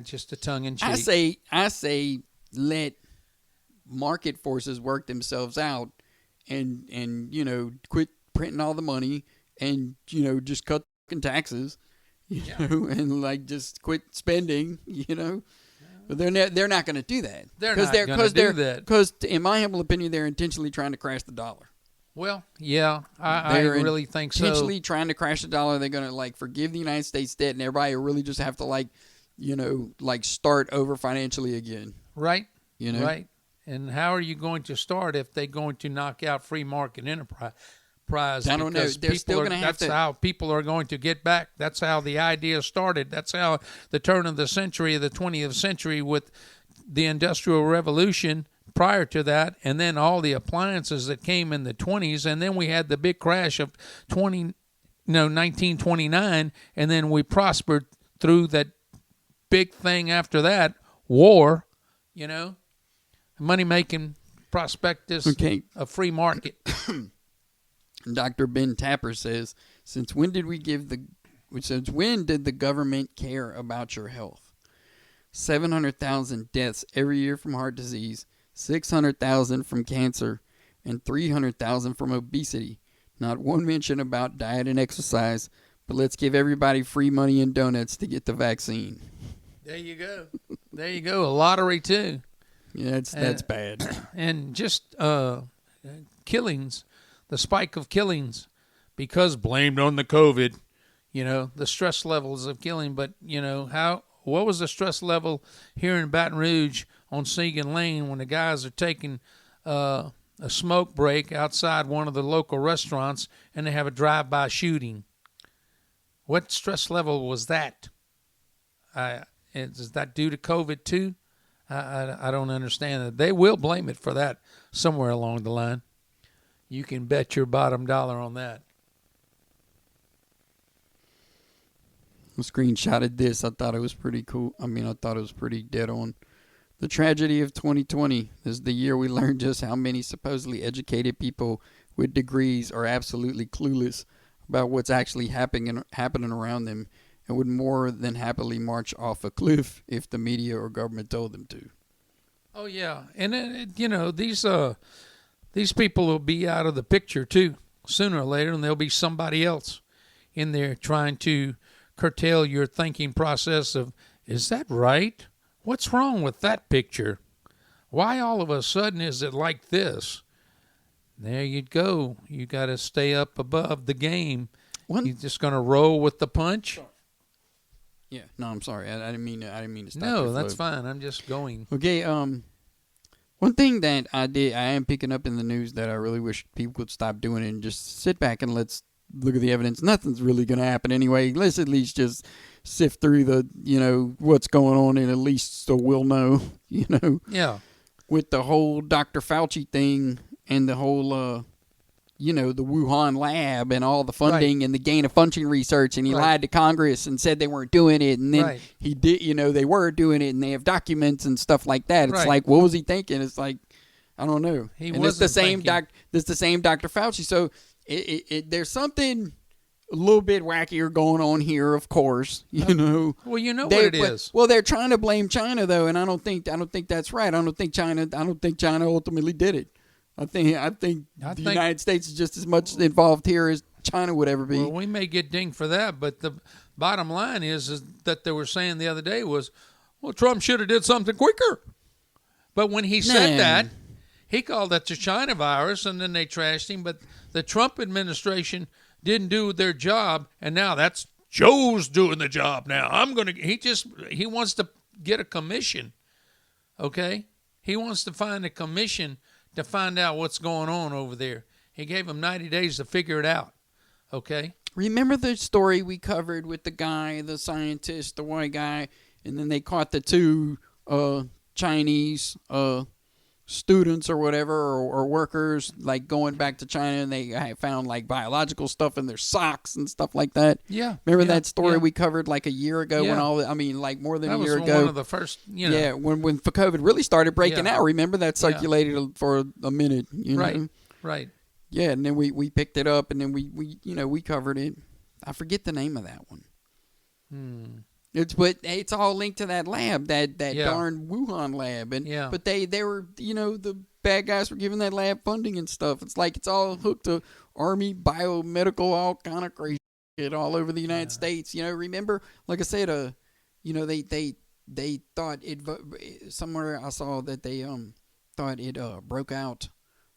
just a tongue in cheek. I say let market forces work themselves out and quit printing all the money and just cut taxes, and like just quit spending, But they're not going to do that. They're not going to do that. Because in my humble opinion, they're intentionally trying to crash the dollar. Well, yeah, I really think so. Intentionally trying to crash the dollar. They're going to forgive the United States debt, and everybody really just have to start over financially again. Right. Right. And how are you going to start if they're going to knock out free market enterprise? I don't know. They're still going to have to. That's how people are going to get back. That's how the idea started. That's how the turn of the century, of the 20th century, with the Industrial Revolution. Prior to that, and then all the appliances that came in the 20s, and then we had the big crash of 1929, and then we prospered through that big thing after that, war, money-making prospectus, a free market. Dr. Ben Tapper says, since when did the government care about your health? 700,000 deaths every year from heart disease, 600,000 from cancer, and 300,000 from obesity. Not one mention about diet and exercise, but let's give everybody free money and donuts to get the vaccine. There you go. There you go. A lottery, too. Yeah, that's bad. And just killings, the spike of killings, because blamed on the COVID, the stress levels of killing. But, what was the stress level here in Baton Rouge on Segan Lane when the guys are taking a smoke break outside one of the local restaurants and they have a drive-by shooting? What stress level was that? Is that due to COVID too? I don't understand it. They will blame it for that somewhere along the line. You can bet your bottom dollar on that. I screenshotted this. I thought it was pretty cool. I thought it was pretty dead on. The tragedy of 2020 is the year we learned just how many supposedly educated people with degrees are absolutely clueless about what's actually happening around them and would more than happily march off a cliff if the media or government told them to. Oh, yeah. And, these people will be out of the picture, too, sooner or later, and there'll be somebody else in there trying to curtail your thinking process of, is that right? What's wrong with that picture? Why all of a sudden is it like this? There you go. You got to stay up above the game. You're just going to roll with the punch? Yeah. No, I'm sorry. I didn't mean to stop. No, that's fine. I'm just going. Okay. One thing that I am picking up in the news that I really wish people would stop doing and just sit back and let's look at the evidence. Nothing's really going to happen anyway. Let's at least just sift through the, what's going on, and at least so we'll know, Yeah. With the whole Dr. Fauci thing and the whole, the Wuhan lab and all the funding and the gain of function research, and he lied to Congress and said they weren't doing it, and then he did, they were doing it, and they have documents and stuff like that. It's like, what was he thinking? It's like, I don't know. It's the same Dr. Fauci. So there's something a little bit wackier going on here, of course. Well, what it is. Well, they're trying to blame China though, and I don't think that's right. I don't think China ultimately did it. I think the United States is just as much involved here as China would ever be. Well, we may get dinged for that, but the bottom line is that they were saying the other day was, well, Trump should have did something quicker. But when he said that, he called that the China virus, and then they trashed him. But the Trump administration didn't do their job, and now that's Joe's doing the job now. He wants to get a commission, okay? He wants to find a commission to find out what's going on over there. He gave him 90 days to figure it out, okay? Remember the story we covered with the guy, the scientist, the white guy, and then they caught the two Chinese students or whatever, or workers, going back to China, and they found biological stuff in their socks and stuff like that. Yeah. Remember that story we covered a year ago when more than a year ago. That was one of the first, Yeah, when COVID really started breaking out. Remember that circulated for a minute. Right. Yeah, and then we picked it up, and then we covered it. I forget the name of that one. It's all linked to that lab, that Yeah. darn Wuhan lab, and Yeah. but they were, the bad guys were giving that lab funding and stuff. It's like it's all hooked to Army biomedical, all kind of crazy shit all over the United States. Remember, like I said, they thought it somewhere I saw that they thought it broke out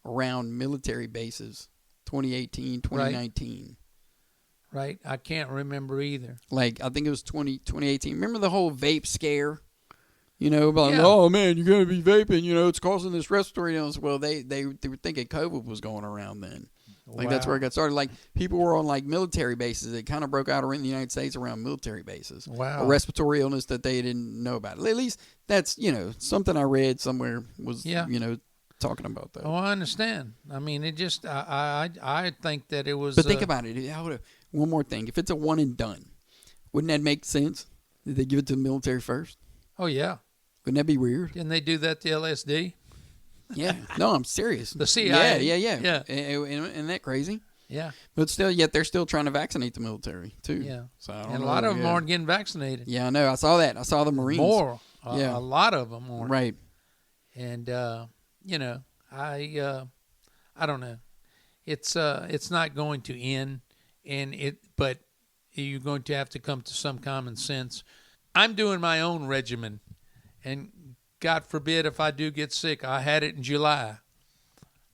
around military bases, 2018, 2019. Right. I can't remember either. Like, I think it was 2018. Remember the whole vape scare? About, Yeah. oh, man, you're going to be vaping. It's causing this respiratory illness. Well, they were thinking COVID was going around then. Like, that's where it got started. Like, people were on, like, military bases. It kind of broke out around the United States around military bases. Wow. A respiratory illness that they didn't know about. At least that's, something I read somewhere was, talking about that. Oh, I understand. I mean, it just, I think that it was. But think about it. One more thing. If it's a one and done, wouldn't that make sense? Did they give it to the military first? Oh, yeah. Wouldn't that be weird? Didn't they do that to LSD? Yeah. No, I'm serious. The CIA. Yeah. Isn't that crazy? Yeah. But still, yet they're still trying to vaccinate the military, too. Yeah. So I don't And know. a lot of them aren't getting vaccinated. Yeah, I know. I saw that. I saw the Marines. More. Yeah. A lot of them aren't. Right. And, I don't know. It's not going to end, but you're going to have to come to some common sense. I'm doing my own regimen, and God forbid if I do get sick. I had it in July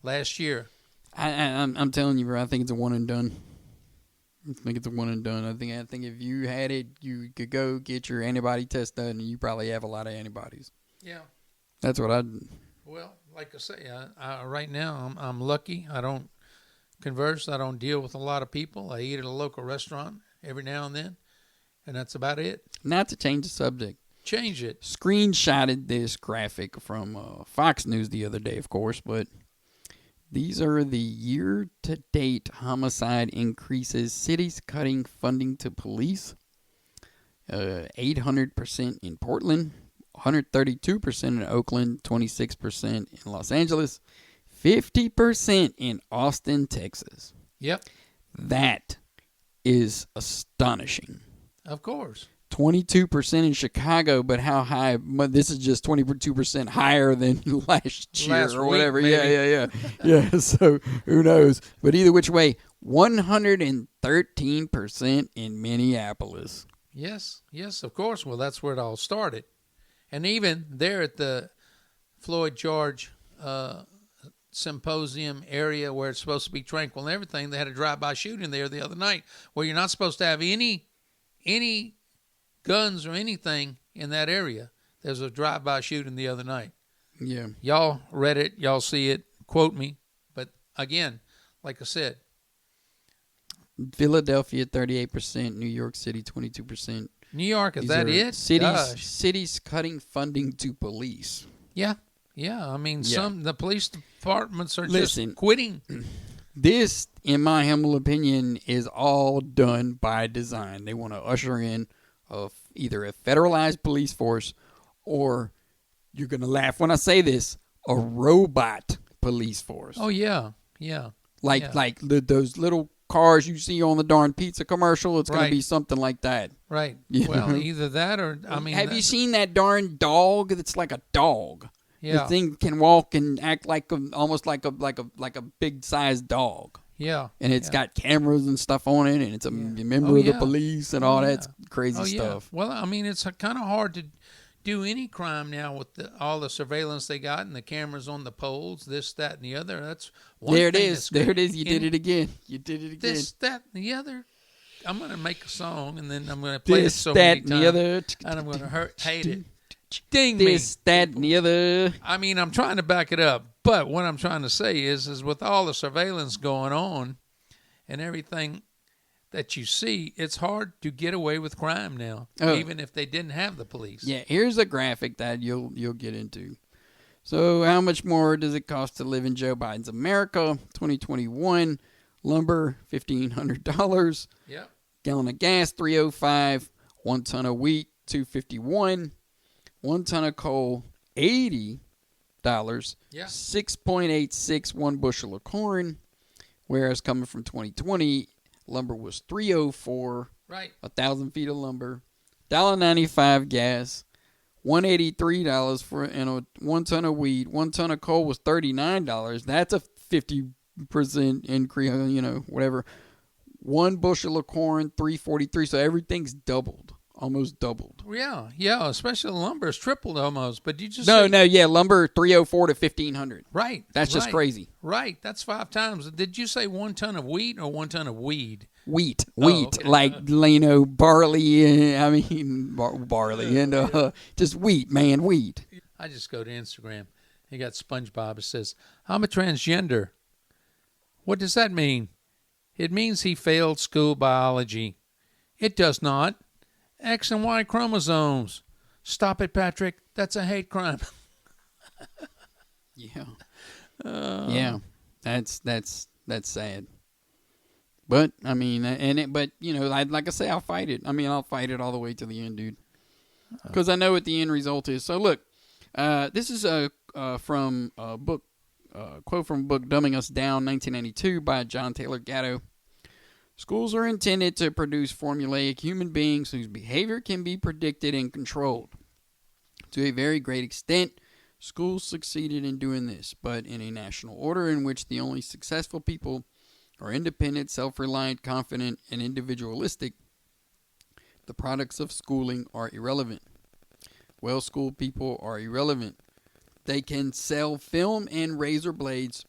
last year. I'm telling you, bro, I think it's a one and done. I think it's a one and done. I think if you had it, you could go get your antibody test done, and you probably have a lot of antibodies. Yeah. That's what Well, like I say, right now I'm lucky. I don't converse. I don't deal with a lot of people. I eat at a local restaurant every now and then, and that's about it. Not to change the subject. Change it. Screenshotted this graphic from Fox News the other day, of course, but these are the year-to-date homicide increases. Cities cutting funding to police. 800% in Portland, 132% in Oakland, 26% in Los Angeles, 50% in Austin, Texas. Yep. That is astonishing. Of course. 22% in Chicago, but how high? This is just 22% higher than last year or whatever. Week, yeah. Yeah, so who knows? But either which way, 113% in Minneapolis. Yes, of course. Well, that's where it all started. And even there at the Floyd George symposium area where it's supposed to be tranquil and everything, they had a drive-by shooting there the other night where you're not supposed to have any guns or anything in that area. There's a drive-by shooting the other night. Yeah. Y'all read it. Y'all see it. Quote me. But again, like I said. Philadelphia, 38%. New York City, 22%. New York, is that it? Cities cutting funding to police. Yeah. I mean, the police departments are just quitting. This, in my humble opinion, is all done by design. They want to usher in either a federalized police force or, you're going to laugh when I say this, a robot police force. Oh, yeah. Like those little cars you see on the darn pizza commercial. It's going to be something like that. Right. Yeah. Well, either that or, I mean. Have you seen that darn dog that's like a dog? Yeah. The thing can walk and act like almost like a big sized dog. Yeah. And it's got cameras and stuff on it, and it's a member of the police and all that crazy stuff. Well, I mean, it's kind of hard to do any crime now with all the surveillance they got and the cameras on the poles, this, that, and the other. That's one there thing. There it is. You did it again. This, that, and the other. I'm going to make a song, and then I'm going to play it so many times. The other. And I'm going to hate it. Ding me. This, that, and the other. I mean, I'm trying to back it up, but what I'm trying to say is with all the surveillance going on and everything that you see, it's hard to get away with crime now, even if they didn't have the police. Yeah, here's a graphic that you'll get into. So, how much more does it cost to live in Joe Biden's America? 2021, lumber $1,500. Yeah. Gallon of gas $3.05. 1 ton of wheat $2.51. 1 ton of coal $80. Yeah. 6.86 1 bushel of corn. Whereas coming from 2020, lumber was $3.04. Right. 1,000 feet of lumber, $1.95 gas, $183 for 1 ton of wheat. 1 ton of coal was $39. That's a 50% increase. Whatever. 1 bushel of corn, $3.43. So everything's doubled, almost doubled. Yeah. Especially lumber has tripled almost. But you just lumber $304 to $1,500. Right. That's just crazy. Right. That's 5 times. Did you say 1 ton of wheat or 1 ton of weed? Wheat, okay. Like barley. Barley and just wheat, man, wheat. I just go to Instagram. He got SpongeBob. It says, "I'm a transgender." What does that mean? It means he failed school biology. It does not. X and Y chromosomes. Stop it, Patrick. That's a hate crime. Yeah. Yeah. That's sad. But I mean, like I say, I'll fight it. I mean, I'll fight it all the way to the end, dude. Because I know what the end result is. So look, this is from a book, quote from a book, "Dumbing Us Down," 1992, by John Taylor Gatto. Schools are intended to produce formulaic human beings whose behavior can be predicted and controlled. To a very great extent, schools succeeded in doing this, but in a national order in which the only successful people are independent, self-reliant, confident, and individualistic, the products of schooling are irrelevant. Well-schooled people are irrelevant. They can sell film and razor blades,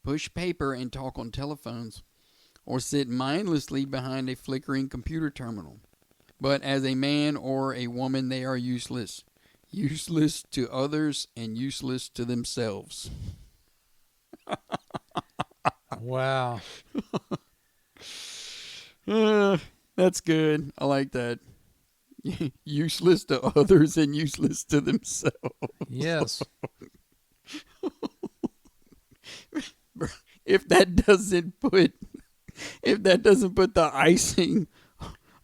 push paper and talk on telephones, or sit mindlessly behind a flickering computer terminal. But as a man or a woman, they are useless. Useless to others and useless to themselves. Wow. That's good. I like that. Useless to others and useless to themselves. Yes. If that doesn't put the icing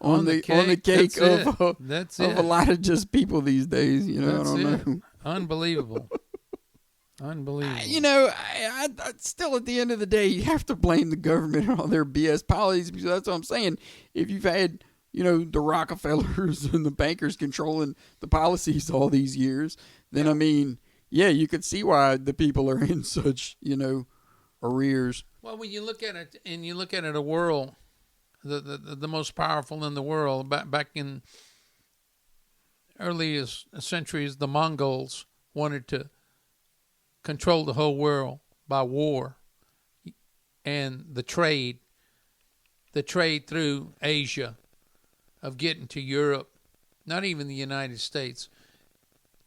on the cake of a lot of just people these days, I don't know. Unbelievable. Unbelievable. I still, at the end of the day, you have to blame the government and all their BS policies, because that's what I'm saying. If you've had, the Rockefellers and the bankers controlling the policies all these years, then, I mean, yeah, you could see why the people are in such, arrears. Well, when you look at it, and you look at it, a world, the most powerful in the world, back in earliest centuries, the Mongols wanted to control the whole world by war and the trade through Asia of getting to Europe, not even the United States.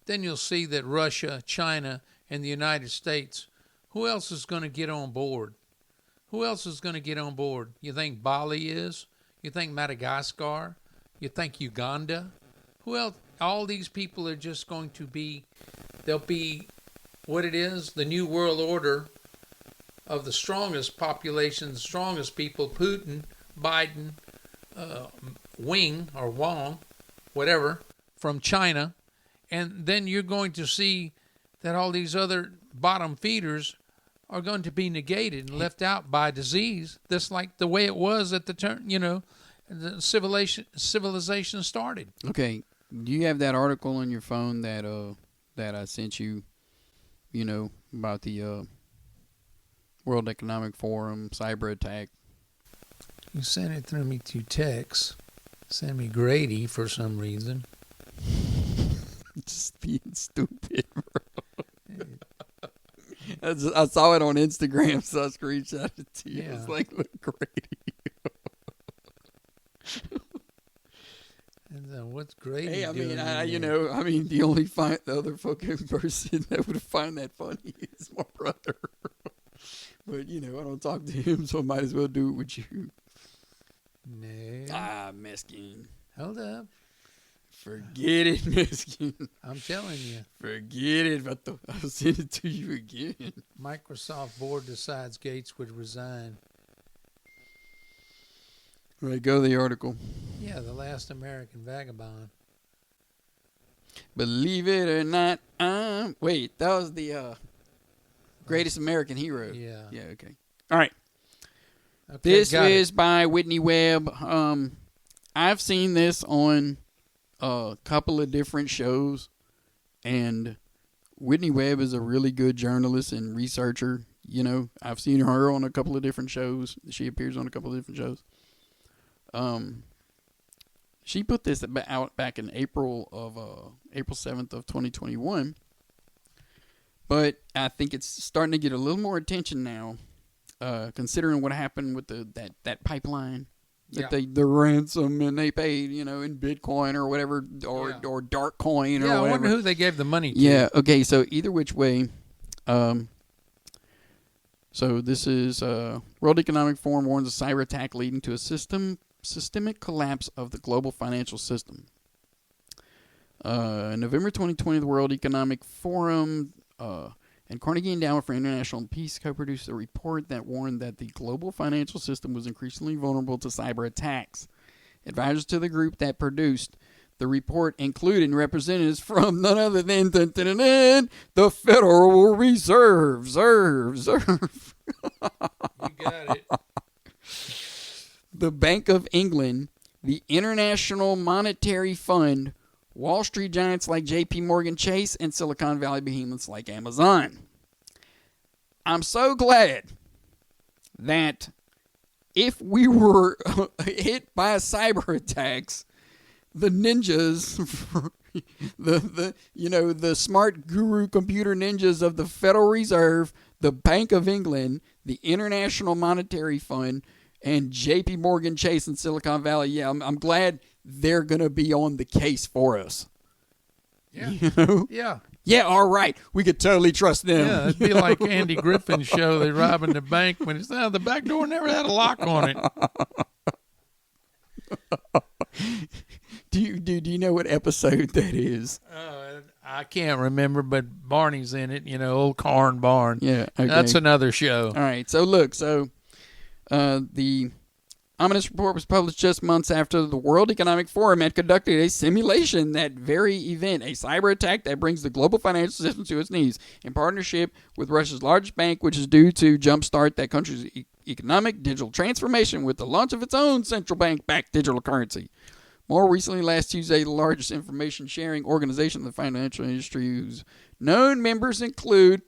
Then you'll see that Russia, China, and the United States, who else is going to get on board? Who else is going to get on board? You think Bali is? You think Madagascar? You think Uganda? Who else? All these people are just going to be, they'll be what it is, the new world order of the strongest population, the strongest people, Putin, Biden, Wang, whatever, from China. And then you're going to see that all these other bottom feeders are going to be negated and left out by disease. That's like the way it was at the turn, the civilization started. Okay. Do you have that article on your phone that I sent you, about the World Economic Forum cyber attack? You sent it through me to text. Send me Grady for some reason. Just being stupid, bro. I saw it on Instagram, so I screenshot it to you. Yeah. It's like, look, Grady. And what's Grady Hey, I doing? The other fucking person that would find that funny is my brother. But, I don't talk to him, so I might as well do it with you. No. Mesquine. Hold up. Forget it, Mesquine. I'm telling you. Forget it. I'll send it to you again. Microsoft board decides Gates would resign. Right, go to the article. Yeah, the last American vagabond. Believe it or not, wait, that was the Greatest American Hero. Yeah. Yeah, okay. All right. Okay, this is by Whitney Webb. I've seen this on a couple of different shows, and Whitney Webb is a really good journalist and researcher. You know, I've seen her on a couple of different shows. She appears on a couple of different shows. She put this out back in April 7th of 2021. But I think it's starting to get a little more attention now, considering what happened with that pipeline, that the ransom and they paid, you know, in Bitcoin or whatever, or dark coin or whatever. I wonder who they gave the money to. Yeah. Okay. So either which way, so this is World Economic Forum warns a cyber attack leading to a systemic collapse of the global financial system. In November 2020, the World Economic Forum and Carnegie Endowment for International Peace co-produced a report that warned that the global financial system was increasingly vulnerable to cyber attacks. Advisors to the group that produced the report included representatives from none other than the Federal Reserve. You got it. The Bank of England, the International Monetary Fund, Wall Street giants like J.P. Morgan Chase, and Silicon Valley behemoths like Amazon. I'm so glad that if we were hit by cyber attacks, the ninjas, the smart guru computer ninjas of the Federal Reserve, the Bank of England, the International Monetary Fund, and J.P. Morgan Chase and Silicon Valley, yeah, I'm glad they're going to be on the case for us. Yeah. You know? Yeah. Yeah, all right. We could totally trust them. Yeah, it'd be like Andy Griffin's show. They robbing the bank when it's the back door never had a lock on it. Do you know what episode that is? I can't remember, but Barney's in it. You know, old Carn Barn. Yeah, okay. That's another show. All right. So look, the ominous report was published just months after the World Economic Forum had conducted a simulation that very event, a cyber attack that brings the global financial system to its knees, in partnership with Russia's largest bank, which is due to jumpstart that country's economic digital transformation with the launch of its own central bank-backed digital currency. More recently, last Tuesday, the largest information sharing organization in the financial industry, whose known members include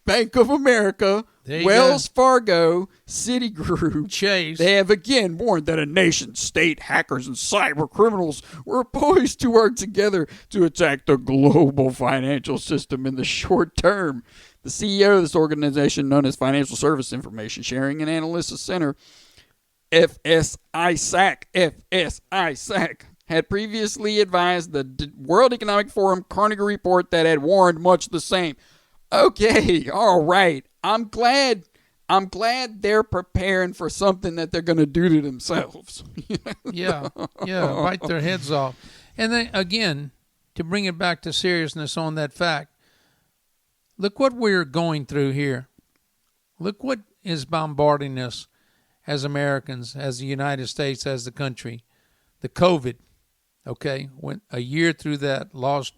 Bank of America, Wells Fargo, Citigroup, Chase. They have again warned that a nation-state hackers and cyber criminals were poised to work together to attack the global financial system in the short term. The CEO of this organization, known as Financial Service Information Sharing and Analysis Center, FSISAC, had previously advised the World Economic Forum Carnegie report that had warned much the same. Okay, all right. I'm glad they're preparing for something that they're going to do to themselves. Yeah, bite their heads off. And then, again, to bring it back to seriousness on that fact, look what we're going through here. Look what is bombarding us as Americans, as the United States, as the country. The COVID, okay? Went a year through that, lost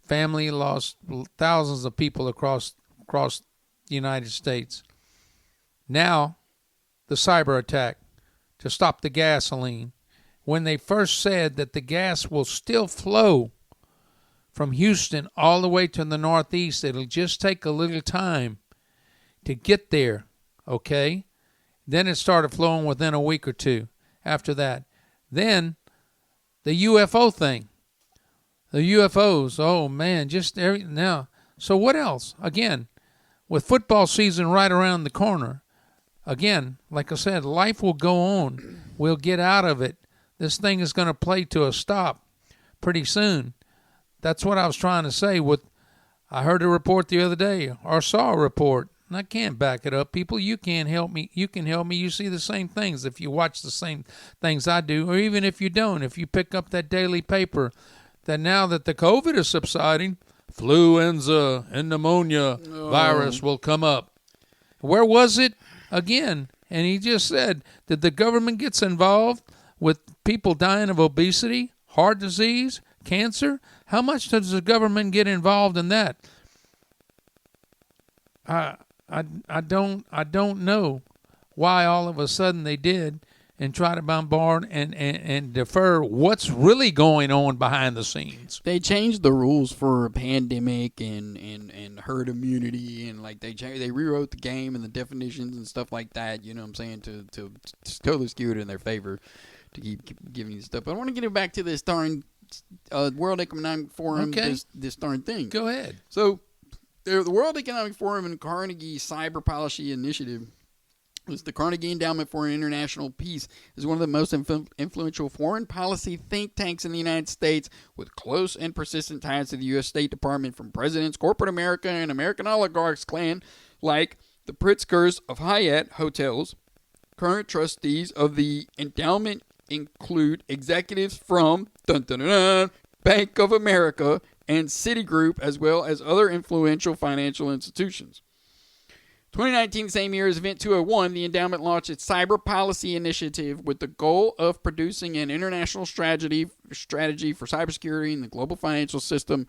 family, lost thousands of people across the United States. Now, the cyber attack to stop the gasoline. When they first said that the gas will still flow from Houston all the way to the Northeast, it'll just take a little time to get there, okay? Then it started flowing within a week or two after that. Then the UFO thing. The UFOs, oh man, now. So what else? Again, with football season right around the corner, again, like I said, life will go on. We'll get out of it. This thing is going to play to a stop pretty soon. That's what I was trying to say. I heard a report the other day, or saw a report, and I can't back it up. People, you can't help me. You can help me. You see the same things if you watch the same things I do, or even if you don't. If you pick up that daily paper, that now that the COVID is subsiding, fluenza and pneumonia virus will come up. Where was it? Again, and he just said that the government gets involved with people dying of obesity, heart disease, cancer. How much does the government get involved in that? I don't know why all of a sudden they did. and try to bombard and defer what's really going on behind the scenes. They changed the rules for a pandemic and herd immunity, and like they rewrote the game and the definitions and stuff like that. You know what I'm saying, to totally skew it in their favor to keep giving you stuff. But I want to get it back to this darn World Economic Forum. Okay. This darn thing. Go ahead. So the World Economic Forum and Carnegie Cyber Policy Initiative. The Carnegie Endowment for International Peace is one of the most influential foreign policy think tanks in the United States, with close and persistent ties to the U.S. State Department from presidents, corporate America, and American oligarchs clan like the Pritzkers of Hyatt Hotels. Current trustees of the endowment include executives from Bank of America and Citigroup, as well as other influential financial institutions. 2019, same year as Event 201, the endowment launched its Cyber Policy Initiative with the goal of producing an international strategy for cybersecurity in the global financial system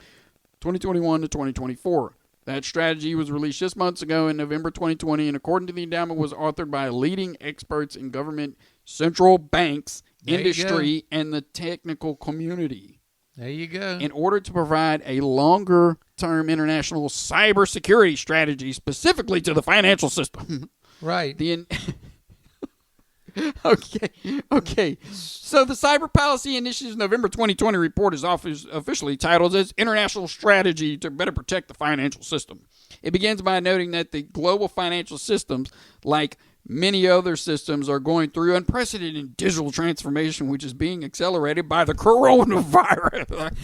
2021 to 2024. That strategy was released just months ago in November 2020, and according to the endowment, was authored by leading experts in government, central banks, industry, and the technical community. There you go. In order to provide a longer-term international cybersecurity strategy specifically to the financial system. Right. Okay. So the Cyber Policy Initiative's November 2020 report is officially titled as International Strategy to Better Protect the Financial System. It begins by noting that the global financial systems, like many other systems, are going through unprecedented digital transformation, which is being accelerated by the coronavirus.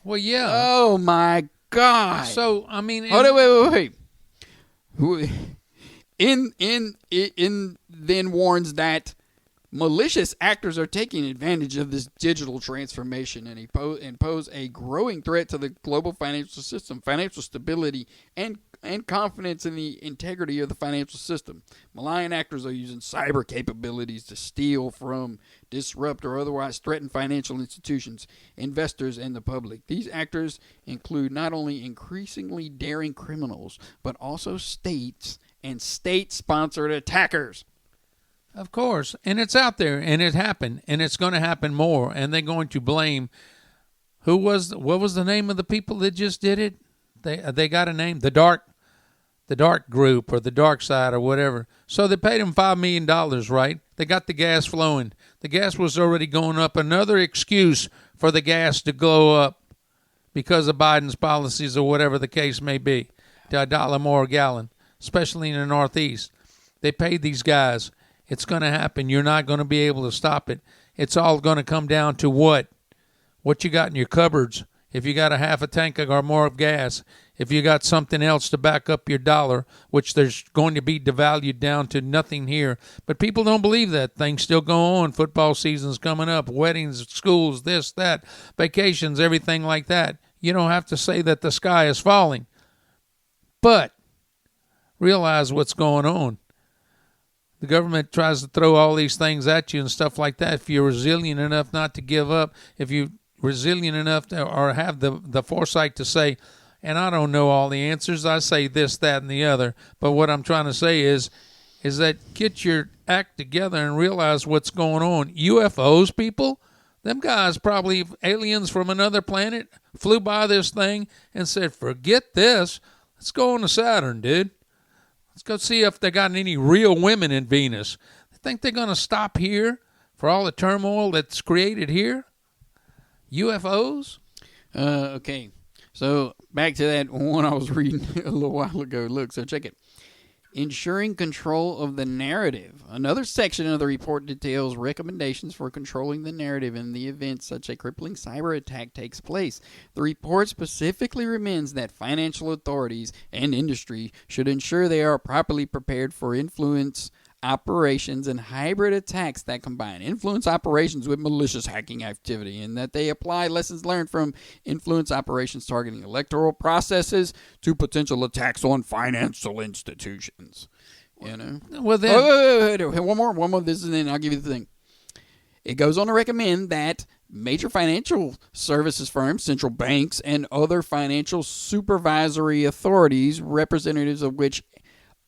Well, yeah. Oh, my God. So, I mean... Wait. In then warns that malicious actors are taking advantage of this digital transformation and pose a growing threat to the global financial system, financial stability, and confidence in the integrity of the financial system. Malign actors are using cyber capabilities to steal from, disrupt, or otherwise threaten financial institutions, investors, and the public. These actors include not only increasingly daring criminals, but also states and state-sponsored attackers. Of course. And it's out there, and it happened, and it's going to happen more, and they're going to blame... what was the name of the people that just did it? They got a name, the dark group or the dark side or whatever. So they paid them $5 million, right? They got the gas flowing. The gas was already going up. Another excuse for the gas to go up because of Biden's policies or whatever the case may be, to $1 more a gallon, especially in the Northeast. They paid these guys. It's going to happen. You're not going to be able to stop it. It's all going to come down to what you got in your cupboards. If you got a half a tank or more of gas, if you got something else to back up your dollar, which there's going to be devalued down to nothing here. But people don't believe that. Things still go on. Football season's coming up, weddings, schools, this, that, vacations, everything like that. You don't have to say that the sky is falling. But realize what's going on. The government tries to throw all these things at you and stuff like that. If you're resilient enough not to give up, if you resilient enough to, or have the foresight to say, and I don't know all the answers, I say this, that, and the other, but what I'm trying to say is that get your act together and realize what's going on. UFOs, people, them guys, probably aliens from another planet, flew by this thing and said, forget this, let's go on to Saturn, dude. Let's go see if they got any real women in Venus. They think they're going to stop here for all the turmoil that's created here? UFOs? Okay. So back to that one I was reading a little while ago. Look, so check it. Ensuring control of the narrative. Another section of the report details recommendations for controlling the narrative in the event such a crippling cyber attack takes place. The report specifically recommends that financial authorities and industry should ensure they are properly prepared for influence operations and hybrid attacks that combine influence operations with malicious hacking activity, and that they apply lessons learned from influence operations targeting electoral processes to potential attacks on financial institutions. You know? Well, then... Wait. One more. This and then I'll give you the thing. It goes on to recommend that major financial services firms, central banks, and other financial supervisory authorities, representatives of which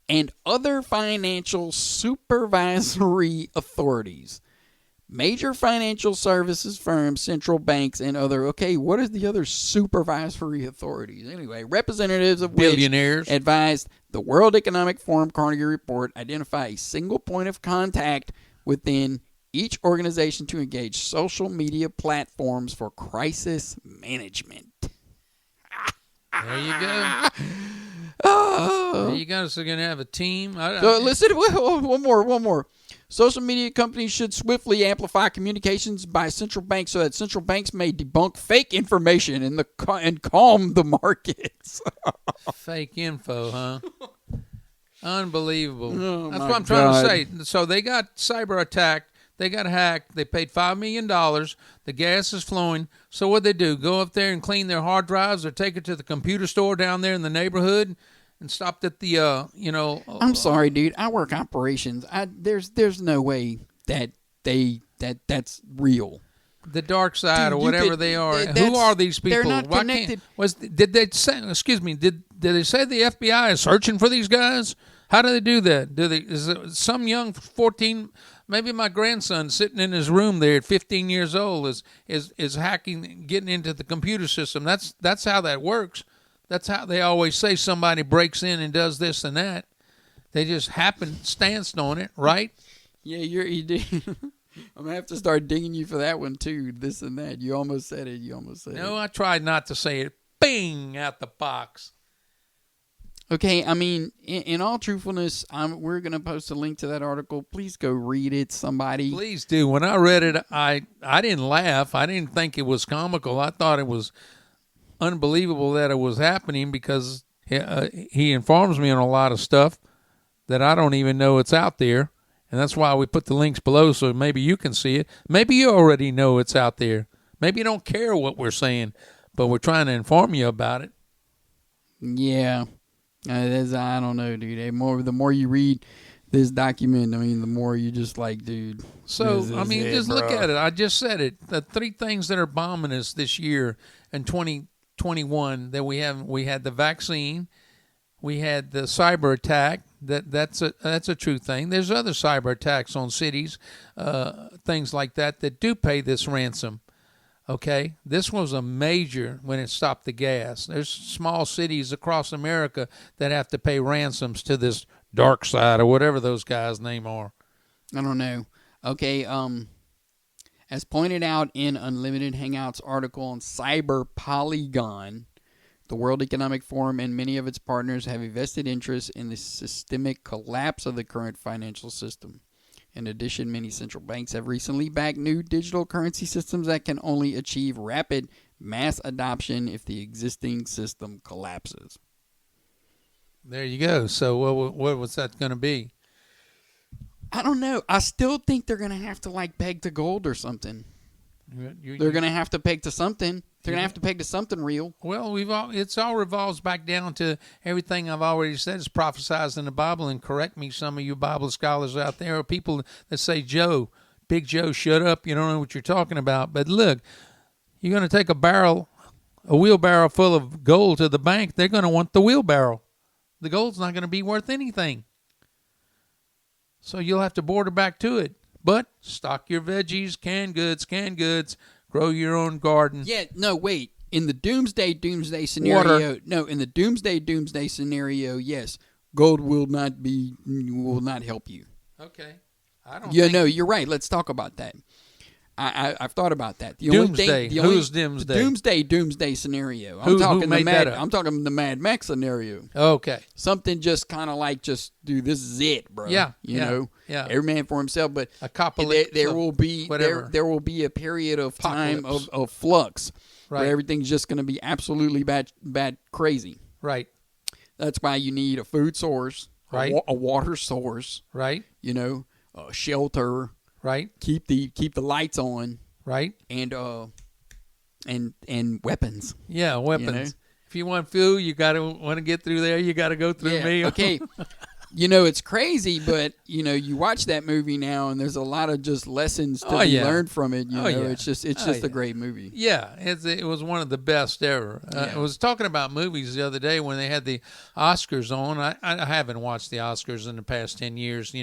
and other financial supervisory authorities. Major financial services firms, central banks, and other... Okay, what are the other supervisory authorities? Anyway, representatives of billionaires which advised the World Economic Forum Carnegie Report identify a single point of contact within each organization to engage social media platforms for crisis management. There you go. There you go. So you're going to have a team. So listen, one more. Social media companies should swiftly amplify communications by central banks so that central banks may debunk fake information and calm the markets. Fake info, huh? Unbelievable. Oh, That's my what I'm trying God. to say. So they got cyber attacked. They got hacked. They paid $5 million. The gas is flowing. So what'd they do? Go up there and clean their hard drives or take it to the computer store down there in the neighborhood and stopped at the, I'm sorry, dude. I work operations. There's no way that's real. the dark side Dude, or you whatever could- they are. that's- Who are these people? they're not Why connected. did they say? Excuse me. Did they say the FBI is searching for these guys? How do they do that? Is it some young 14? Maybe my grandson sitting in his room there at 15 years old is hacking, getting into the computer system. That's how that works. That's how they always say somebody breaks in and does this and that. They just stanced on it, right? Yeah, you did. I'm gonna have to start digging you for that one too. This and that. You almost said it. No, I tried not to say it. Bing, out the box. Okay, I mean, in all truthfulness, we're going to post a link to that article. Please go read it, somebody. Please do. When I read it, I didn't laugh. I didn't think it was comical. I thought it was unbelievable that it was happening because he informs me on a lot of stuff that I don't even know it's out there. And that's why we put the links below so maybe you can see it. Maybe you already know it's out there. Maybe you don't care what we're saying, but we're trying to inform you about it. Yeah. I don't know, dude. The more you read this document, I mean, the more you just like, dude. So, this I is mean, it, just bro. look at it. I just said it. The three things that are bombing us this year in 2021 that we had the vaccine, we had the cyber attack. That's a true thing. There's other cyber attacks on cities, things like that do pay this ransom. Okay, this was a major when it stopped the gas. There's small cities across America that have to pay ransoms to this dark side or whatever those guys' name are. I don't know. Okay, as pointed out in Unlimited Hangouts article on Cyber Polygon, the World Economic Forum and many of its partners have a vested interest in the systemic collapse of the current financial system. In addition, many central banks have recently backed new digital currency systems that can only achieve rapid mass adoption if the existing system collapses. There you go. So what was that going to be? I don't know. I still think they're going to have to peg to gold or something. They're going to have to peg to something. They're going to have to peg to something real. Well, it's all revolves back down to everything I've already said is prophesized in the Bible. And correct me, some of you Bible scholars out there, or people that say, Big Joe, shut up. You don't know what you're talking about. But look, you're going to take a wheelbarrow full of gold to the bank. They're going to want the wheelbarrow. The gold's not going to be worth anything. So you'll have to border back to it. But stock your veggies, canned goods, grow your own garden. Yeah, no, wait. In the doomsday scenario, yes, gold will not help you. Okay. I don't Yeah, think... no, you're right. Let's talk about that. I've thought about that. Doomsday. Who's doomsday? Doomsday scenario. Who made that up? I'm talking the Mad Max scenario. Okay. Something just kind of dude, this is it, bro. Yeah, you know, yeah. every man for himself. But there will be there will be a period of time of flux where everything's just going to be absolutely bad crazy. Right. That's why you need a food source, right? A water source, right? You know, a shelter. Right. Keep the lights on. Right. And weapons. Yeah, weapons. You know? If you want food, you want to get through there. You got to go through me. Okay. It's crazy, but you watch that movie now, and there's a lot of just lessons to be learned from it. It's just a great movie. Yeah, it was one of the best ever. I was talking about movies the other day when they had the Oscars on. I haven't watched the Oscars in the past 10 years.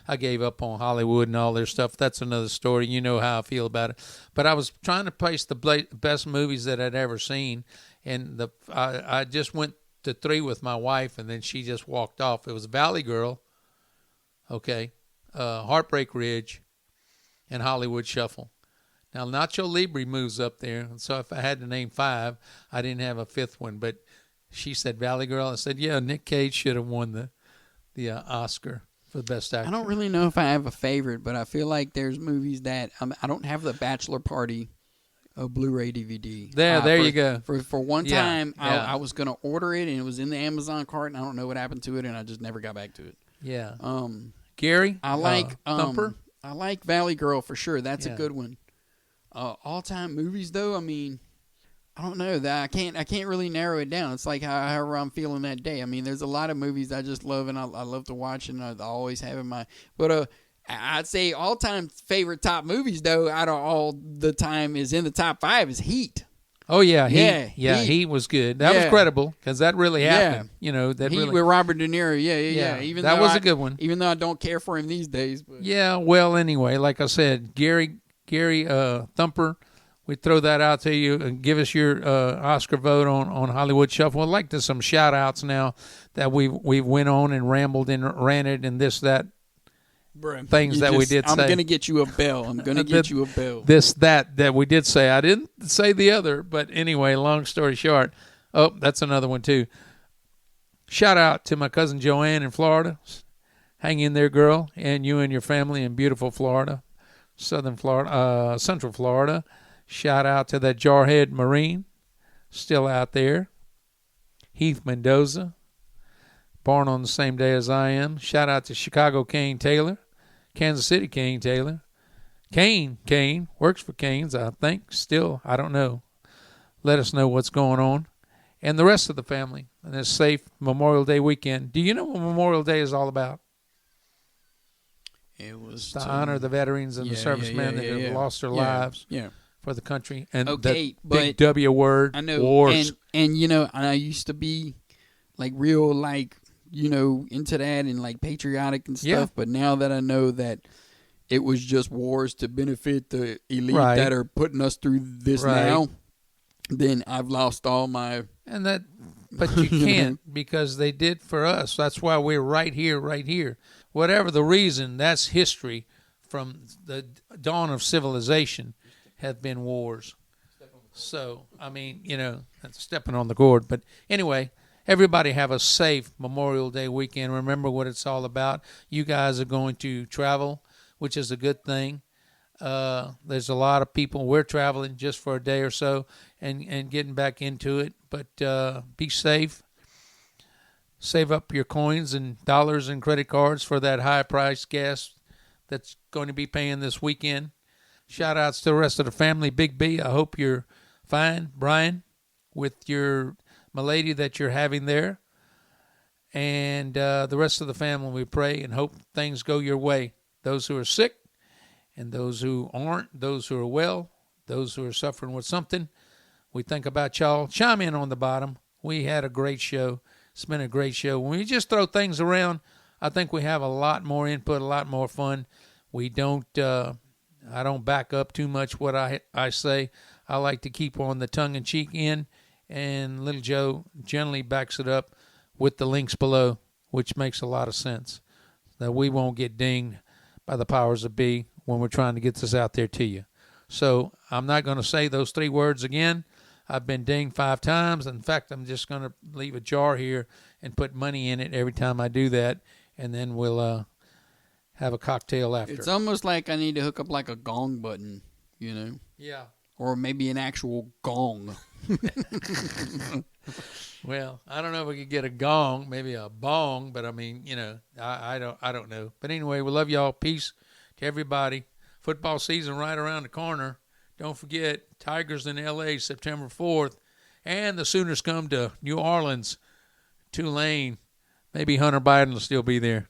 I gave up on Hollywood and all their stuff. That's another story. You know how I feel about it. But I was trying to place the best movies that I'd ever seen, and I just went to 3 with my wife, and then she just walked off. It was Valley Girl, Heartbreak Ridge, and Hollywood Shuffle. Now, Nacho Libre moves up there, and so if I had to name 5, I didn't have a 5th one, but she said Valley Girl. I said, yeah, Nick Cage should have won the Oscar for the best actor. I don't really know if I have a favorite, but I feel like there's movies that I don't have the Bachelor Party a Blu-ray DVD. There you go. For one time, I was going to order it, and it was in the Amazon cart, and I don't know what happened to it, and I just never got back to it. Yeah. Gary? I like Thumper? I like Valley Girl for sure. That's a good one. All-time movies, though, I mean, I don't know. I can't really narrow it down. It's like however I'm feeling that day. I mean, there's a lot of movies I just love, and I love to watch, and I always have in my... But I'd say all-time favorite top movies, though, out of all the time is in the top 5 is Heat. Oh, yeah. Heat was good. That was credible because that really happened. That Heat really... with Robert De Niro. Yeah. Even that was a good one. Even though I don't care for him these days. But. Yeah, well, anyway, like I said, Gary Thumper, we throw that out to you and give us your Oscar vote on Hollywood Shuffle. I'd like to some shout-outs now that we went on and rambled and ranted and this, that, things that we did say. I'm going to get you a bell. I'm going to get you a bell. This, that we did say. I didn't say the other, but anyway, long story short. Oh, that's another one too. Shout out to my cousin Joanne in Florida. Hang in there, girl, and you and your family in beautiful Florida, Central Florida. Shout out to that Jarhead Marine, still out there. Heath Mendoza, born on the same day as I am. Shout out to Chicago Kane Taylor, Kansas City Kane Taylor. Kane works for Cane's, I think. Still, I don't know. Let us know what's going on. And the rest of the family. And a safe Memorial Day weekend. Do you know what Memorial Day is all about? It was to honor the veterans and the servicemen that have lost their lives for the country. And the big W word, I know, wars. And I used to be like real into that and like patriotic and stuff. But now that I know that it was just wars to benefit the elite that are putting us through this now, then I've lost all my... But you can't because they did for us. That's why we're right here. Whatever the reason, that's history from the dawn of civilization have been wars. So, I mean, that's stepping on the gourd. But anyway, everybody have a safe Memorial Day weekend. Remember what it's all about. You guys are going to travel, which is a good thing. There's a lot of people. We're traveling just for a day or so and getting back into it. But be safe. Save up your coins and dollars and credit cards for that high-priced gas that's going to be paying this weekend. Shout-outs to the rest of the family. Big B, I hope you're fine. Brian, with your milady that you're having there. And the rest of the family, we pray and hope things go your way. Those who are sick and those who aren't, those who are well, those who are suffering with something, we think about y'all. Chime in on the bottom. We had a great show. It's been a great show. When we just throw things around, I think we have a lot more input, a lot more fun. We don't, I don't back up too much what I say. I like to keep on the tongue-in-cheek end, and Little Joe generally backs it up with the links below, which makes a lot of sense. That we won't get dinged by the powers that be when we're trying to get this out there to you. So I'm not going to say those 3 words again. I've been dinged 5 times. In fact, I'm just going to leave a jar here and put money in it every time I do that, and then we'll have a cocktail after. It's almost like I need to hook up like a gong button, Yeah. Or maybe an actual gong. Well, I don't know if we could get a gong, maybe a bong, but I mean, I don't know. But anyway, we love y'all. Peace to everybody. Football season right around the corner. Don't forget, Tigers in L.A. September 4th. And the Sooners come to New Orleans, Tulane, Maybe Hunter Biden will still be there.